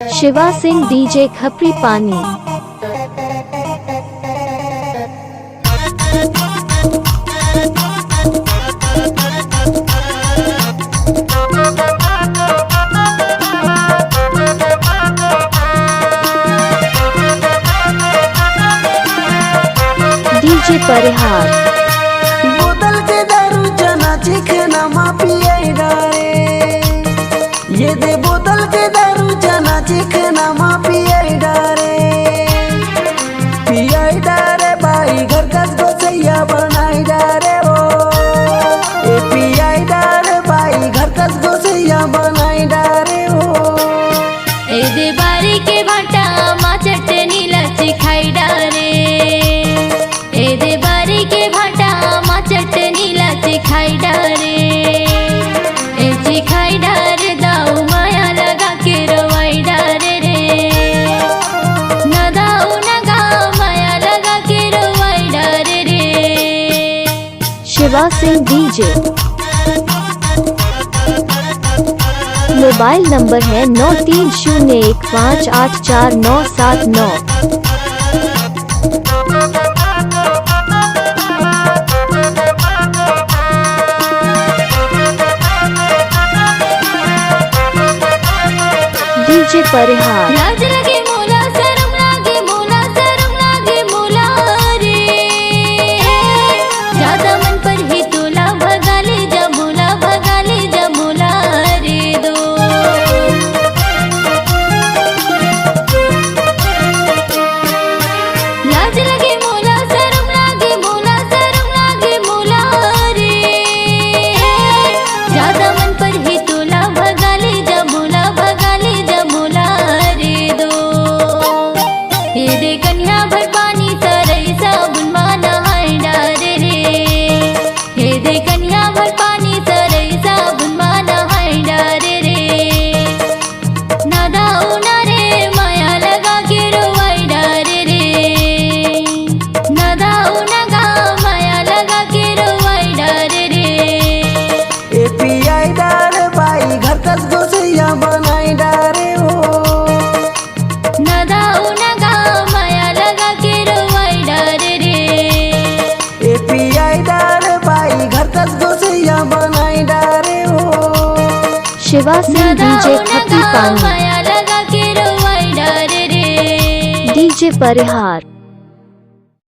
Shiva Singh DJ खपरी पानी। DJ परिहार। बोतल के दारू जना चिकना मा पिए डारे, ये दे बोतल के दारू जना चिकना मा पिए डारे भाई घर कस गोसैया बनाई डारे हो, ए पियाई डारे भाई घर कस गोसैया बनाई डारे हो। ए दे बारी के भाटा मा चटनी लची खाई डारे, ए दे बारी के भाटा मा चटनी लची खाई डारे, ए जी खाई डारे दाऊ माया लगा के रवाई डारे रे, न दाऊ न गा माया लगा के रवाई डारे रे। Shiva Singh DJ. Mobile number है 9301584979। डीजे परिहार। लाज लगे मोला शरम लागे मोला शरम लागे मोला रे, ज्यादा मन पर ही तोला भगाले जमुला भगाले जमुला रे दो। लाज लगे मोला शरम लागे मोला शरम लागे मोला रे, ज्यादा मन पर ही तोला भगाले जमुला भगाले जमुला रे दो। हे दे कन्या भर पानी तरई साबुन माना हाय डारे रे, हे दे कन्या भर पानी तरई साबुन माना हाय डारे रे, ना दाऊ ना रे माया लगा के रोवाई डारे रे, ना दाऊ ना गा माया लगा के रोवाई डारे रे। ए पियाई डारे भाई घर कस गोसैया बनाई डारे हो, न दाऊ न गा माया लगा के रोवाई डारे रे, ए पियाई डारे भाई घर कस गोसैया बनाई डारे हो। शिवा सिंह न डीजे दाऊ न खपरी गा पानी। माया लगा के रोवाई डारे रे। डीजे परिहार।